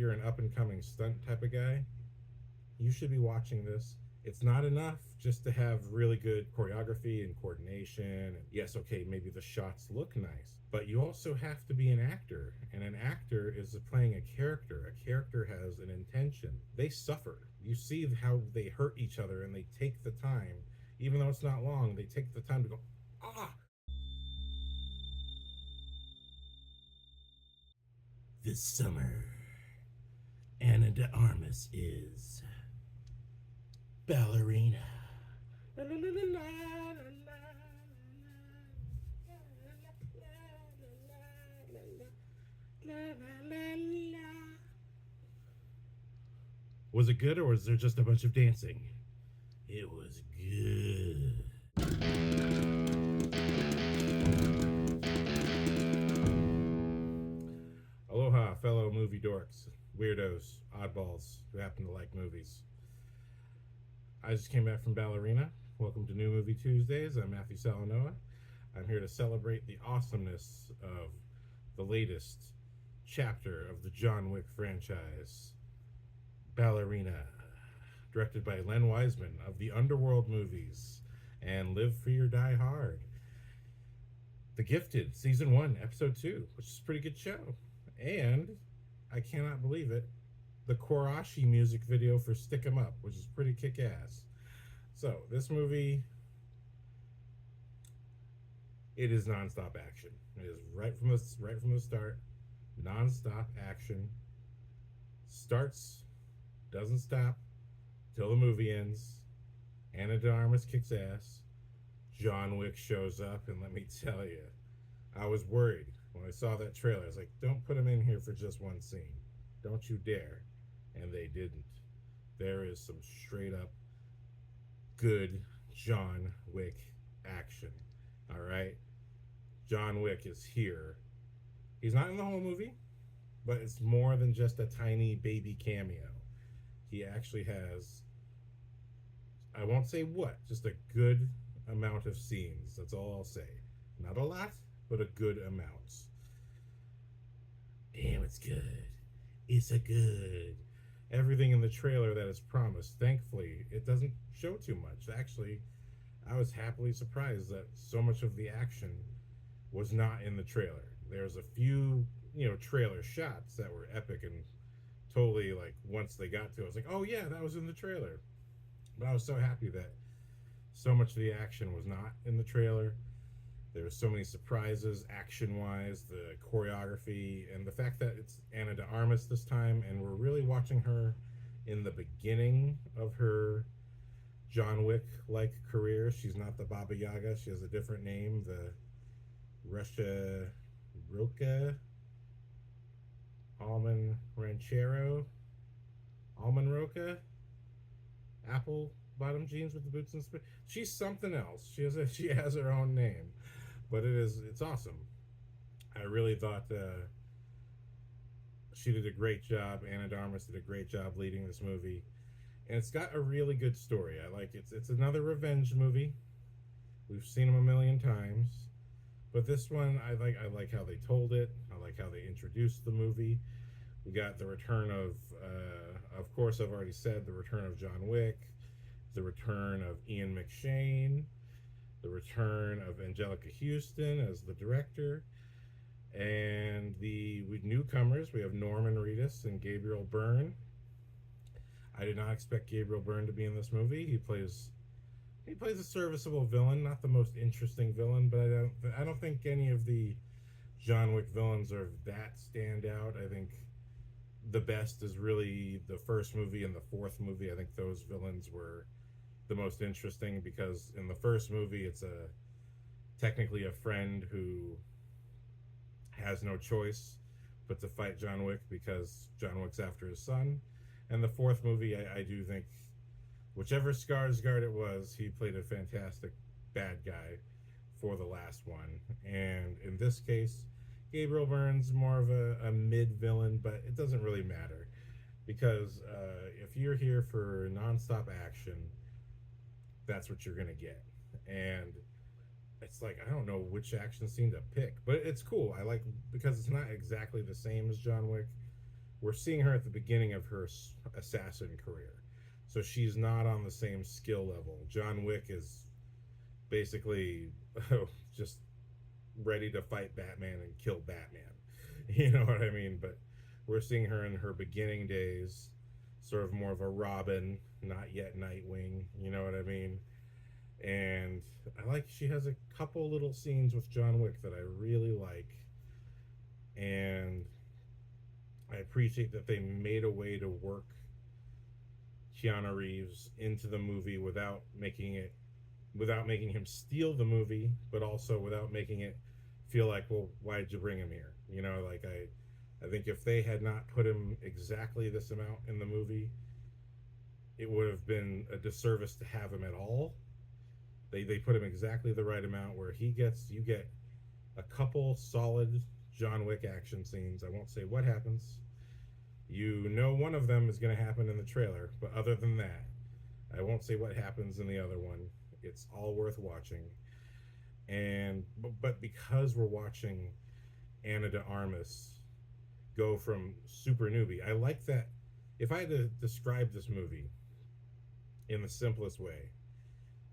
you're an up-and-coming stunt type of guy, you should be watching this. It's not enough just to have really good choreography and coordination. And yes, okay, maybe the shots look nice, but you also have to be an actor. And an actor is playing a character. A character has an intention. They suffer. You see how they hurt each other, and they take the time, even though it's not long, they take the time to go, ah. This summer, Anna de Armas is Ballerina. Was it good, or was there just a bunch of dancing? It was good. Aloha, fellow movie dorks, weirdos, oddballs who happen to like movies. I just came back from Ballerina. Welcome to New Movie Tuesdays. I'm Matthew Salanoa. I'm here to celebrate the awesomeness of the latest chapter of the John Wick franchise, Ballerina, directed by Len Wiseman of the Underworld movies and Live Free or Die Hard. The Gifted, Season 1, Episode 2, which is a pretty good show. And, I cannot believe it, the Korashi music video for Stick 'Em Up, which is pretty kick-ass. So, this movie, it is non-stop action. It is right from the start, non-stop action. Starts, doesn't stop, till the movie ends. Anna de Armas kicks ass. John Wick shows up, and let me tell you, I was worried when I saw that trailer. I was like, don't put him in here for just one scene. Don't you dare. And they didn't. There is some straight up good John Wick action. All right? John Wick is here. He's not in the whole movie, but it's more than just a tiny baby cameo. He actually has, I won't say what, just a good amount of scenes. That's all I'll say. Not a lot, but a good amount. Damn, it's good. It's a good. Everything in the trailer that is promised. Thankfully, it doesn't show too much. Actually, I was happily surprised that so much of the action was not in the trailer. There's a few, trailer shots that were epic and totally, like, once they got to it, I was like, oh yeah, that was in the trailer. But I was so happy that so much of the action was not in the trailer. There were so many surprises, action-wise, the choreography, and the fact that it's Anna de Armas this time, and we're really watching her in the beginning of her John Wick-like career. She's not the Baba Yaga. She has a different name, the Russia Roca Almond Ranchero Almond Roca Apple bottom jeans with the boots and spit. She's something else. She has her own name, but it's awesome. I really thought she did a great job. Anna de Armas did a great job leading this movie, and it's got a really good story. I like it. It's another revenge movie. We've seen them a million times, but this one I like how they told it. I like how they introduced the movie. We got the return of course, I've already said the return of John Wick, the return of Ian McShane, the return of Angelica Houston as the director, and with newcomers, we have Norman Reedus and Gabriel Byrne. I did not expect Gabriel Byrne to be in this movie. He plays a serviceable villain, not the most interesting villain, but I don't think any of the John Wick villains are that standout. I think the best is really the first movie and the fourth movie. I think those villains were the most interesting, because in the first movie it's technically a friend who has no choice but to fight John Wick because John Wick's after his son. And the fourth movie, I do think, whichever Skarsgård it was, he played a fantastic bad guy for the last one. And in this case, Gabriel Byrne's more of a mid-villain, but it doesn't really matter, because if you're here for non-stop action, that's what you're going to get. And it's like, I don't know which action scene to pick, but it's cool. I like, because it's not exactly the same as John Wick, we're seeing her at the beginning of her assassin career. So she's not on the same skill level. John Wick is basically just ready to fight Batman and kill Batman. You know what I mean? But we're seeing her in her beginning days, sort of more of a Robin, not yet Nightwing. You know what I mean? And I like she has a couple little scenes with John Wick that I really like, and I appreciate that they made a way to work Keanu Reeves into the movie without making him steal the movie, but also without making it feel like, well, why did you bring him here? You know, like I think if they had not put him exactly this amount in the movie, it would have been a disservice to have him at all. They put him exactly the right amount where you get a couple solid John Wick action scenes. I won't say what happens. You know one of them is going to happen in the trailer, but other than that, I won't say what happens in the other one. It's all worth watching. And but because we're watching Anna de Armas go from super newbie, I like that. If I had to describe this movie in the simplest way,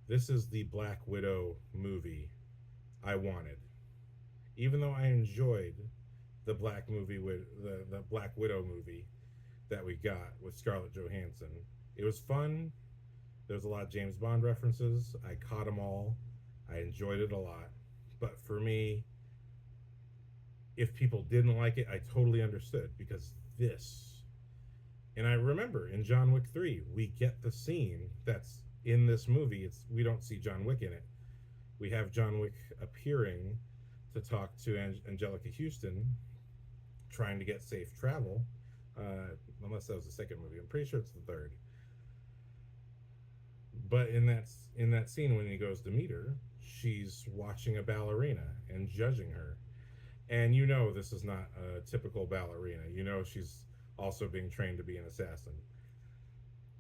this is the Black Widow movie I wanted. Even though I enjoyed the the Black Widow movie that we got with Scarlett Johansson, it was fun. There's a lot of James Bond references. I caught them all. I enjoyed it a lot. But for me, if people didn't like it, I totally understood because this. And I remember in John Wick 3, we get the scene that's in this movie. We don't see John Wick in it. We have John Wick appearing to talk to Angelica Houston, trying to get safe travel. Unless that was the second movie, I'm pretty sure it's the third. But in that scene when he goes to meet her, she's watching a ballerina and judging her, and you know this is not a typical ballerina. You know she's also being trained to be an assassin.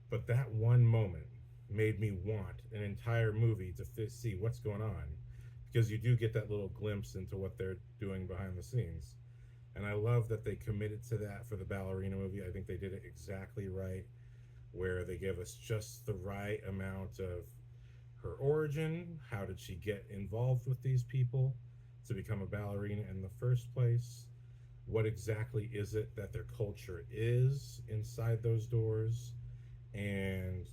But that one moment made me want an entire movie to see what's going on, because you do get that little glimpse into what they're doing behind the scenes. And I love that they committed to that for the ballerina movie. I think they did it exactly right, where they give us just the right amount of her origin. How did she get involved with these people to become a ballerina in the first place? What exactly is it that their culture is inside those doors? And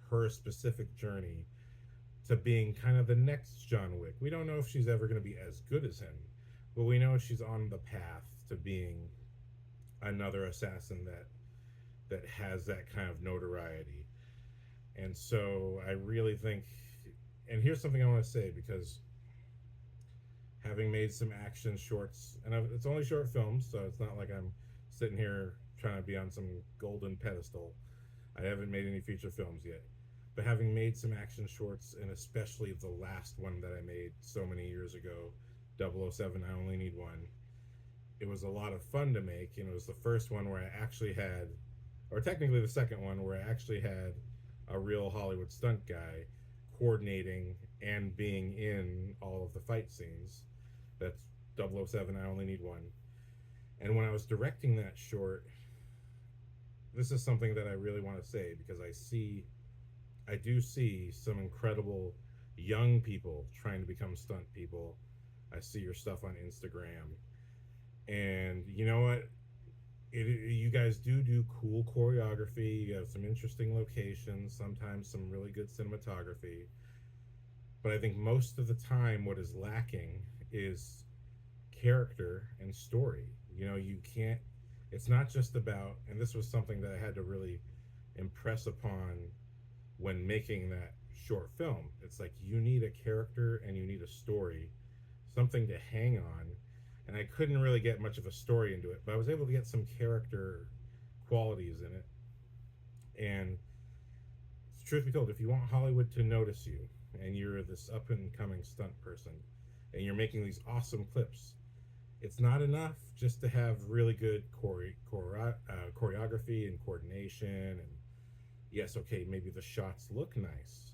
her specific journey to being kind of the next John Wick. We don't know if she's ever going to be as good as him, but we know she's on the path to being another assassin that has that kind of notoriety. And so I really think, and here's something I want to say, because having made some action shorts, and it's only short films, so it's not like I'm sitting here trying to be on some golden pedestal. I haven't made any feature films yet. But having made some action shorts, and especially the last one that I made so many years ago, 007, I Only Need One, it was a lot of fun to make, and it was the first one where I actually had, or technically the second one, where I actually had a real Hollywood stunt guy coordinating and being in all of the fight scenes. That's 007, I Only Need One. And when I was directing that short, this is something that I really want to say, because I do see some incredible young people trying to become stunt people. I see your stuff on Instagram. And you know what? You guys do cool choreography. You have some interesting locations, sometimes some really good cinematography. But I think most of the time what is lacking is character and story. You know, you can't, it's not just about, and this was something that I had to really impress upon when making that short film. It's like you need a character and you need a story, something to hang on. And I couldn't really get much of a story into it, but I was able to get some character qualities in it. And truth be told, if you want Hollywood to notice you, and you're this up and coming stunt person, and you're making these awesome clips, it's not enough just to have really good choreography and coordination. And yes, okay, maybe the shots look nice,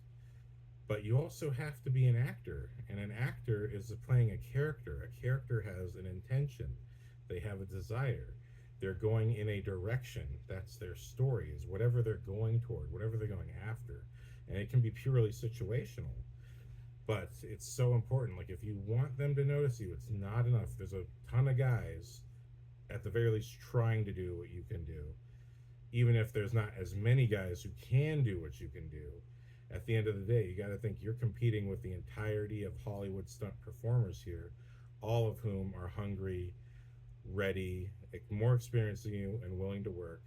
but you also have to be an actor, and an actor is playing a character. A character has an intention, they have a desire, They're going in a direction. That's their story, is whatever they're going toward, whatever they're going after. And it can be purely situational. But it's so important. Like, if you want them to notice you, it's not enough. There's a ton of guys, at the very least, trying to do what you can do. Even if there's not as many guys who can do what you can do, at the end of the day, you got to think you're competing with the entirety of Hollywood stunt performers here, all of whom are hungry, ready, more experienced than you, and willing to work.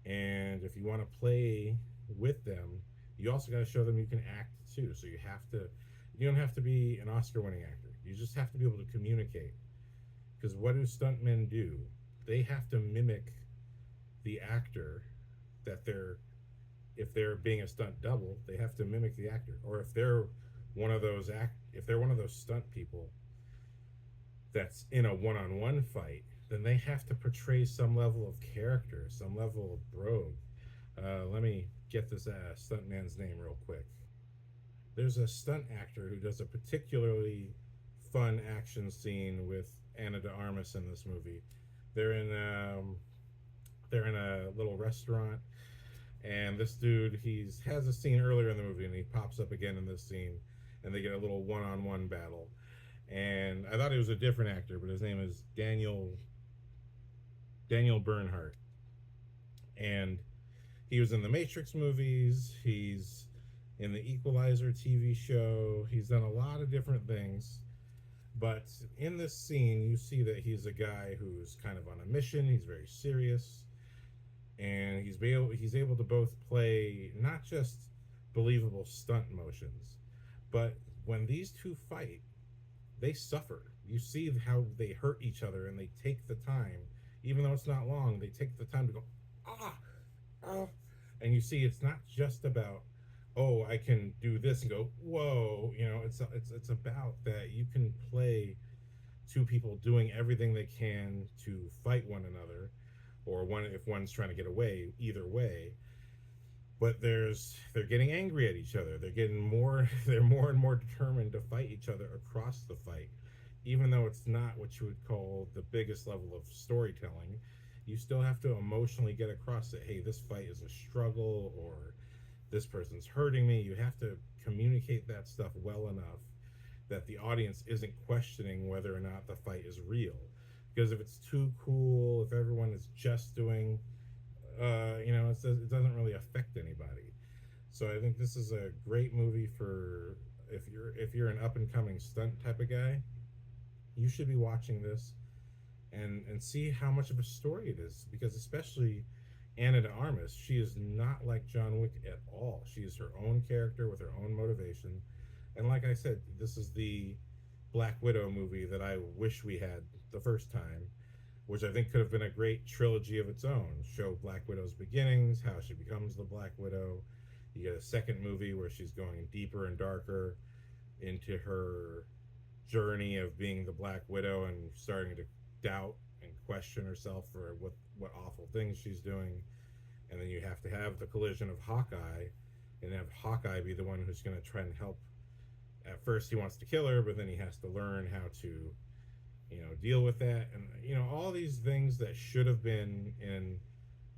And if you want to play with them, you also got to show them you can act too. So you don't have to be an Oscar-winning actor. You just have to be able to communicate. Because what do stuntmen do? They have to mimic the actor that if they're being a stunt double, they have to mimic the actor. Or if they're one of those stunt people that's in a one-on-one fight, then they have to portray some level of character, some level of brogue. Let me get this stuntman's name real quick. There's a stunt actor who does a particularly fun action scene with Ana de Armas in this movie. They're in a little restaurant, and this dude has a scene earlier in the movie, and he pops up again in this scene, and they get a little one-on-one battle. And I thought he was a different actor, but his name is Daniel Bernhardt, and he was in the Matrix movies. He's in the Equalizer TV show. He's done a lot of different things. But in this scene, you see that he's a guy who's kind of on a mission. He's very serious. And he's able to both play not just believable stunt motions, but when these two fight, they suffer. You see how they hurt each other, and they take the time, even though it's not long, they take the time to go, ah, ah. And you see it's not just about, oh, I can do this and go, whoa, it's about that you can play two people doing everything they can to fight one another, or if one's trying to get away, either way. But they're getting angry at each other. They're more and more determined to fight each other across the fight. Even though it's not what you would call the biggest level of storytelling, you still have to emotionally get across that, hey, this fight is a struggle, or this person's hurting me. You have to communicate that stuff well enough that the audience isn't questioning whether or not the fight is real. Because if it's too cool, if everyone is just doing, it doesn't really affect anybody. So I think this is a great movie for if you're an up and coming stunt type of guy. You should be watching this and see how much of a story it is. Because especially Ana de Armas, she is not like John Wick at all. She is her own character with her own motivation. And like I said, this is the Black Widow movie that I wish we had the first time, which I think could have been a great trilogy of its own. Show Black Widow's beginnings, how she becomes the Black Widow. You get a second movie where she's going deeper and darker into her journey of being the Black Widow and starting to doubt and question herself for what awful things she's doing. And then you have to have the collision of Hawkeye, and have Hawkeye be the one who's going to try and help. At first he wants to kill her, but then he has to learn how to deal with that. And all these things that should have been in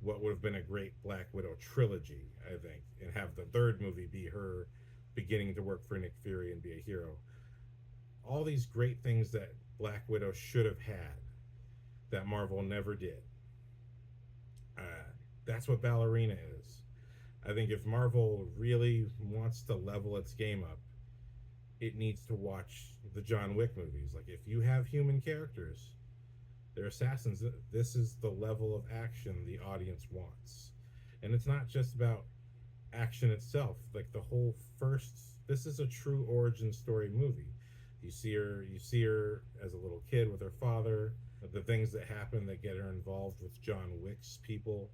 what would have been a great Black Widow trilogy, I think, and have the third movie be her beginning to work for Nick Fury and be a hero. All these great things that Black Widow should have had that Marvel never did. That's what Ballerina is. I think if Marvel really wants to level its game up, it needs to watch the John Wick movies. Like, if you have human characters, they're assassins, this is the level of action the audience wants. And it's not just about action itself. Like, this is a true origin story movie. You see her as a little kid with her father, the things that happen that get her involved with John Wick's people,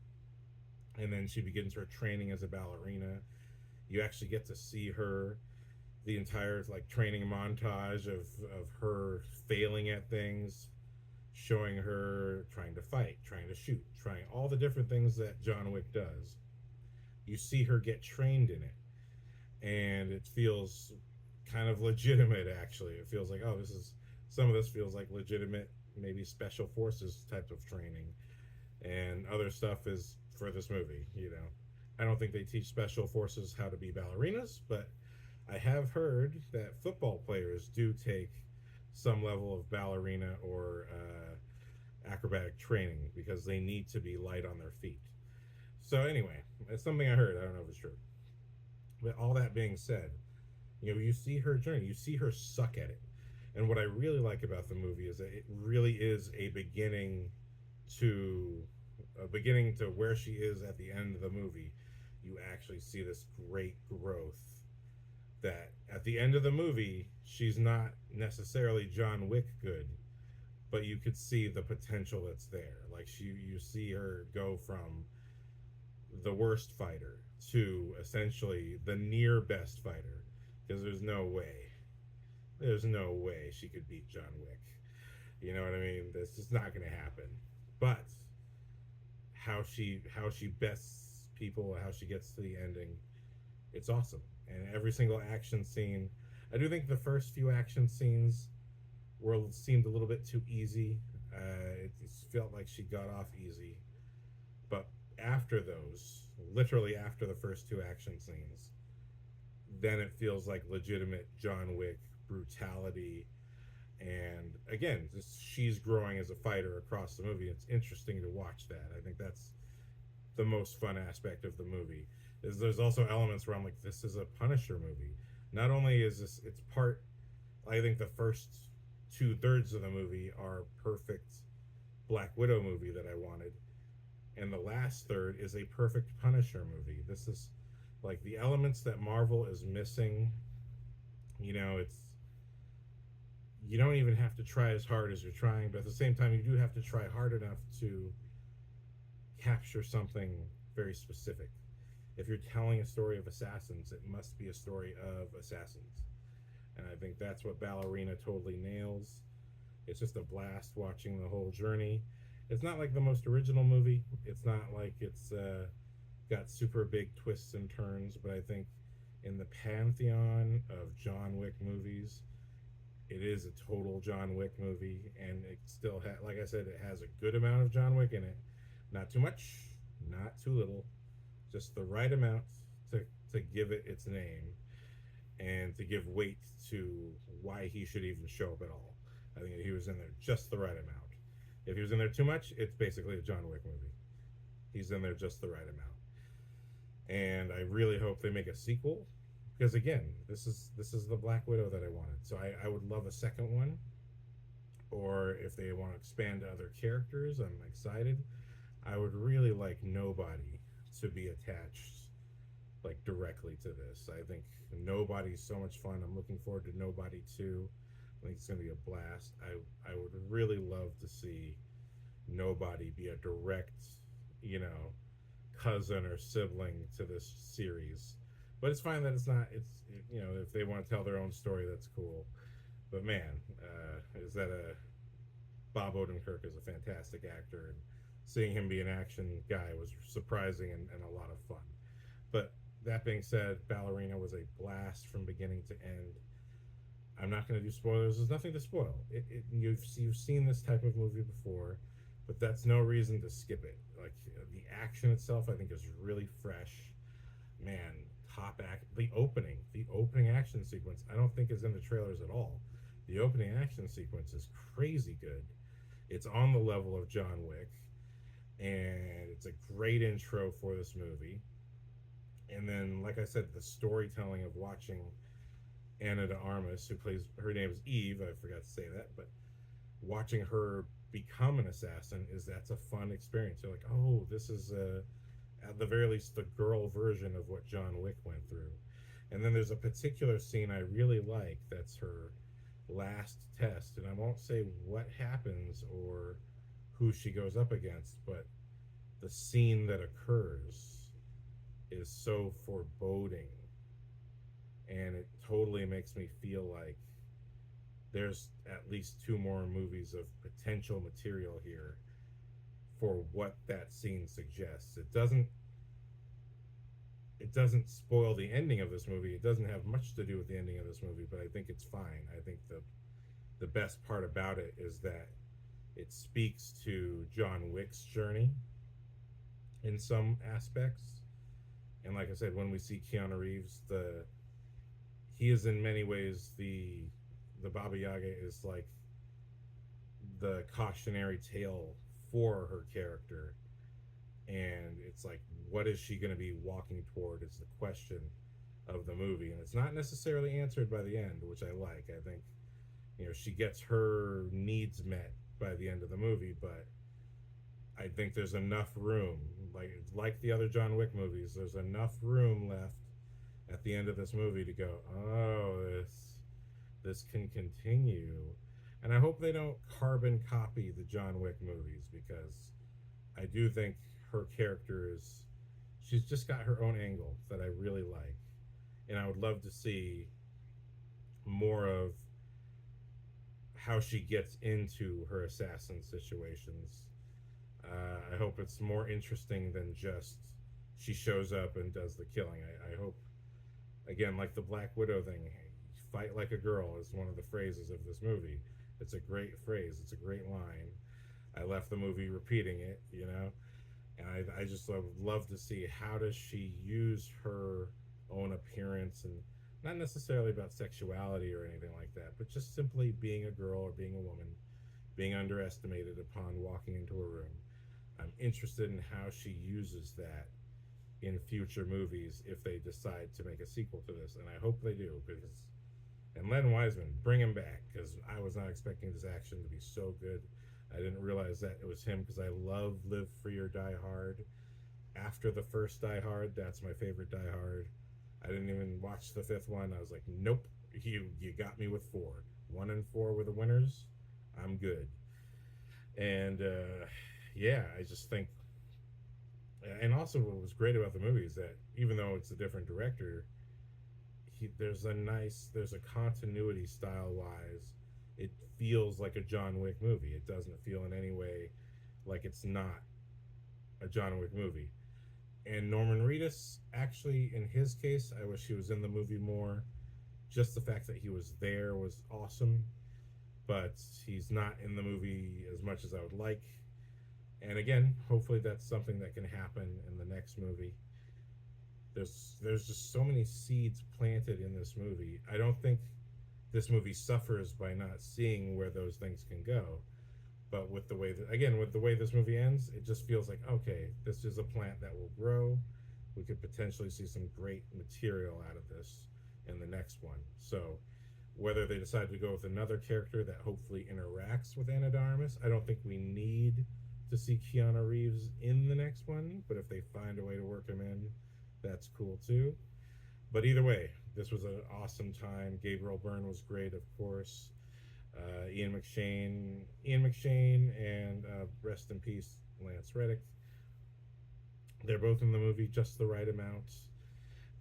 and then she begins her training as a ballerina. You actually get to see her, the entire training montage of her failing at things, showing her trying to fight, trying to shoot, trying all the different things that John Wick does. You see her get trained in it, and it feels kind of legitimate. Actually, it feels like, some of this feels like legitimate, maybe special forces type of training. and other stuff is for this movie. I don't think they teach special forces how to be ballerinas, but I have heard that football players do take some level of ballerina or acrobatic training because they need to be light on their feet. So anyway, it's something I heard. I don't know if it's true. But all that being said, you see her journey, you see her suck at it. And what I really like about the movie is that it really is to a beginning to where she is at the end of the movie. You actually see this great growth that at the end of the movie, she's not necessarily John Wick good, but you could see the potential that's there. Like you see her go from the worst fighter to essentially the near best fighter, because there's no way she could beat John Wick. You know what I mean? That's just not going to happen. But how she bests people, how she gets to the ending, it's awesome. And every single action scene, I do think the first few action scenes seemed a little bit too easy. It felt like she got off easy, but after those, literally after the first two action scenes, then it feels like legitimate John Wick brutality. And again, she's growing as a fighter across the movie. It's interesting to watch that. I think that's the most fun aspect of the movie. There's also elements where I'm like, this is a Punisher movie. Not only is this, it's part. I think the first 2/3 of the movie are perfect Black Widow movie that I wanted, and the last third is a perfect Punisher movie. This is like the elements that Marvel is missing. It's you don't even have to try as hard as you're trying, but at the same time, you do have to try hard enough to capture something very specific. If you're telling a story of assassins, it must be a story of assassins. And I think that's what Ballerina totally nails. It's just a blast watching the whole journey. It's not like the most original movie. It's not like it's got super big twists and turns, but I think in the pantheon of John Wick movies, it is a total John Wick movie, and it still like I said, it has a good amount of John Wick in it. Not too much, not too little, just the right amount to give it its name and to give weight to why he should even show up at all. I think he was in there just the right amount. If he was in there too much, it's basically a John Wick movie. He's in there just the right amount. And I really hope they make a sequel, because again, this is the Black Widow that I wanted. So I would love a second one, or if they want to expand to other characters, I'm excited. I would really like Nobody to be attached like directly to this. I think Nobody's so much fun. I'm looking forward to Nobody 2. I think it's going to be a blast. I would really love to see Nobody be a direct, cousin or sibling to this series. But it's fine that it's not. If they want to tell their own story, that's cool. But man, is that a Bob Odenkirk is a fantastic actor, and seeing him be an action guy was surprising and a lot of fun. But that being said, Ballerina was a blast from beginning to end. I'm not going to do spoilers. There's nothing to spoil. You've seen this type of movie before, but that's no reason to skip it. Like the action itself, I think is really fresh. Man, the opening action sequence, I don't think is in the trailers at all. The opening action sequence is crazy good. It's on the level of John Wick, and it's a great intro for this movie. And then, like I said, the storytelling of watching Ana de Armas, her name is Eve, I forgot to say that, but watching her become an assassin that's a fun experience. You're like, oh, this is at the very least the girl version of what John Wick went through. And then there's a particular scene I really like that's her last test, and I won't say what happens or who she goes up against, but the scene that occurs is so foreboding, and it totally makes me feel like there's at least 2 more movies of potential material here for what that scene suggests. It doesn't spoil the ending of this movie. It doesn't have much to do with the ending of this movie, but I think it's fine. I think the best part about it is that it speaks to John Wick's journey, in some aspects. And like I said, when we see Keanu Reeves, the he is in many ways the Baba Yaga is like the cautionary tale for her character, and it's like, what is she going to be walking toward is the question of the movie, and it's not necessarily answered by the end, which I like. I think, she gets her needs met by the end of the movie, but I think there's enough room, like the other John Wick movies, there's enough room left at the end of this movie to go, oh, this can continue. And I hope they don't carbon copy the John Wick movies, because I do think her character is, she's just got her own angle that I really like. And I would love to see more of how she gets into her assassin situations. I hope it's more interesting than just she shows up and does the killing. I hope, again, like the Black Widow thing, fight like a girl is one of the phrases of this movie. It's a great phrase, it's a great line. I left the movie repeating it. And I just would love to see how does she use her own appearance, and not necessarily about sexuality or anything like that, but just simply being a girl or being a woman, being underestimated upon walking into a room. I'm interested in how she uses that in future movies if they decide to make a sequel to this, and I hope they do, because and Len Wiseman, bring him back, because I was not expecting this action to be so good. I didn't realize that it was him, because I love Live Free or Die Hard. After the first Die Hard, that's my favorite Die Hard. I didn't even watch the fifth one. I was like, nope, you got me with four. 1 and 4 were the winners. I'm good. And yeah, I just think, and also what was great about the movie is that even though it's a different director, there's a continuity style wise. It feels like a John Wick movie. It doesn't feel in any way like it's not a John Wick movie. And Norman Reedus, actually, in his case, I wish he was in the movie more. Just the fact that he was there was awesome, but he's not in the movie as much as I would like. And again, hopefully that's something that can happen in the next movie. There's just so many seeds planted in this movie. I don't think this movie suffers by not seeing where those things can go. But with the way that, again, with the way this movie ends, it just feels like, okay, this is a plant that will grow. We could potentially see some great material out of this in the next one. So whether they decide to go with another character that hopefully interacts with Ana de Armas, I don't think we need to see Keanu Reeves in the next one. But if they find a way to work him in, that's cool too. But either way, this was an awesome time. Gabriel Byrne was great, of course. Ian McShane, and rest in peace, Lance Reddick. They're both in the movie just the right amount,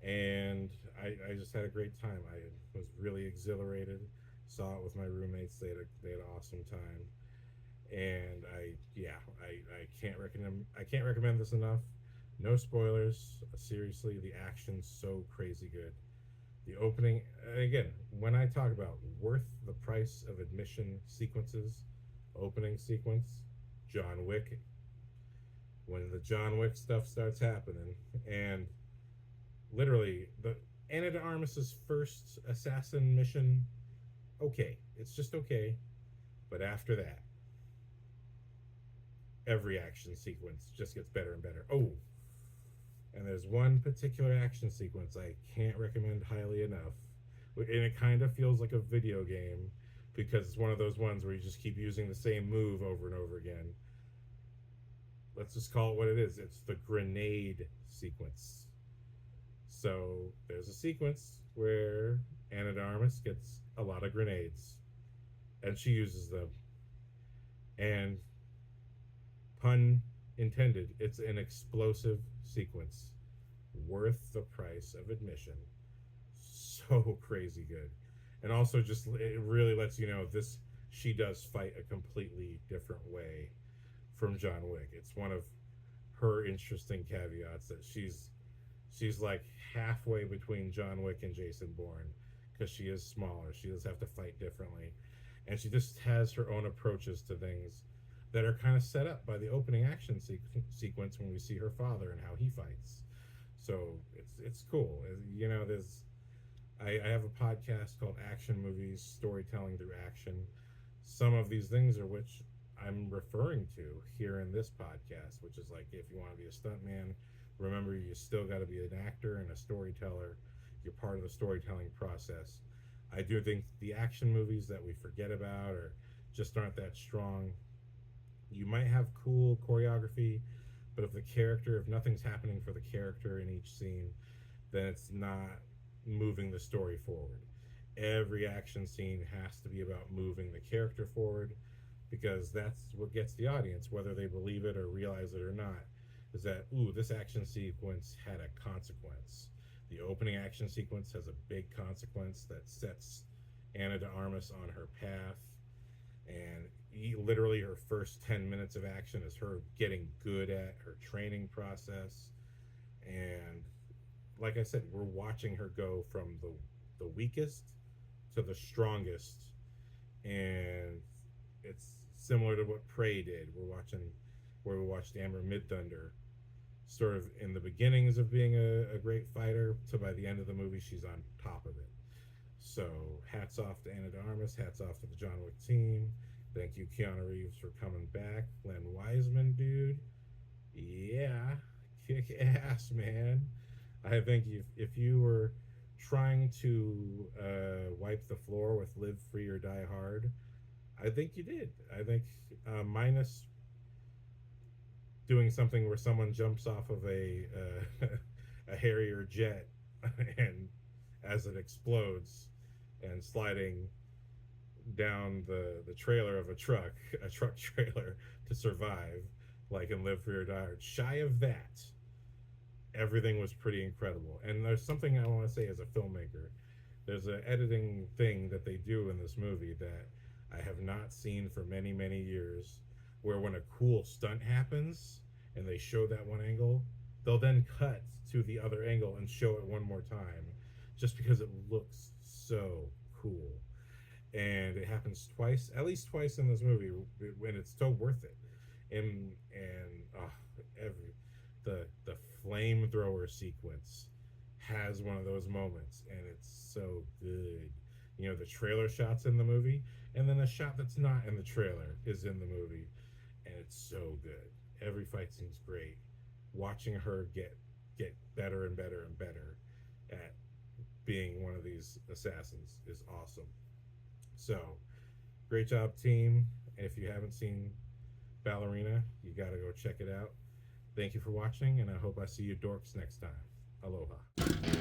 and I just had a great time. I was really exhilarated. Saw it with my roommates. They had an awesome time, and I can't recommend this enough. No spoilers. Seriously, the action's so crazy good. The opening, again, when I talk about worth the price of admission sequences, opening sequence, John Wick, when the John Wick stuff starts happening, and literally the Ana de Armas's first assassin mission, okay, it's just okay, but after that, every action sequence just gets better and better. Oh, and there's one particular action sequence I can't recommend highly enough. And it kind of feels like a video game, because it's one of those ones where you just keep using the same move over and over again. Let's just call it what it is. It's the grenade sequence. So there's a sequence where Ana de Armas gets a lot of grenades, and she uses them. And pun intended, it's an explosive sequence worth the price of admission. So crazy good. And also, just it really lets you know this, she does fight a completely different way from John Wick. It's one of her interesting caveats that she's like halfway between John Wick and Jason Bourne, because she is smaller, she does have to fight differently, and she just has her own approaches to things. that are kind of set up by the opening action sequence when we see her father and how he fights. So it's cool. You know, I have a podcast called Action Movies Storytelling Through Action. Some of these things are which I'm referring to here in this podcast, which is like, if you want to be a stuntman, remember you still got to be an actor and a storyteller. You're part of the storytelling process. I do think the action movies that we forget about or just aren't that strong, you might have cool choreography, but if nothing's happening for the character in each scene, then it's not moving the story forward. Every action scene has to be about moving the character forward, because that's what gets the audience, whether they believe it or realize it or not, is that, ooh, this action sequence had a consequence. The opening action sequence has a big consequence that sets Anna de Armas on her path, and literally her first 10 minutes of action is her getting good at her training process. And like I said, we're watching her go from the weakest to the strongest, and it's similar to what Prey did. Where we watched Amber Midthunder sort of in the beginnings of being a great fighter, to by the end of the movie she's on top of it. So hats off to Anna de Armas, hats off to the John Wick team. Thank you, Keanu Reeves, for coming back. Len Wiseman, dude, yeah, kick ass, man. I think if you were trying to wipe the floor with Live Free or Die Hard, I think you did. I think minus doing something where someone jumps off of a a Harrier jet and as it explodes and sliding down the trailer of a truck trailer to survive, like in Live Free or Die Hard. Shy of that, everything was pretty incredible. And there's something I want to say as a filmmaker. There's an editing thing that they do in this movie that I have not seen for many, many years, where when a cool stunt happens and they show that one angle, they'll then cut to the other angle and show it one more time, just because it looks so cool. And it happens twice, at least twice in this movie, and it's so worth it. And every the flamethrower sequence has one of those moments, and it's so good. You know, the trailer shots in the movie, and then a shot that's not in the trailer is in the movie, and it's so good. Every fight scene's great. Watching her get better and better and better at being one of these assassins is awesome. So, great job, team. And if you haven't seen Ballerina, you gotta go check it out. Thank you for watching, and I hope I see you dorks next time. Aloha.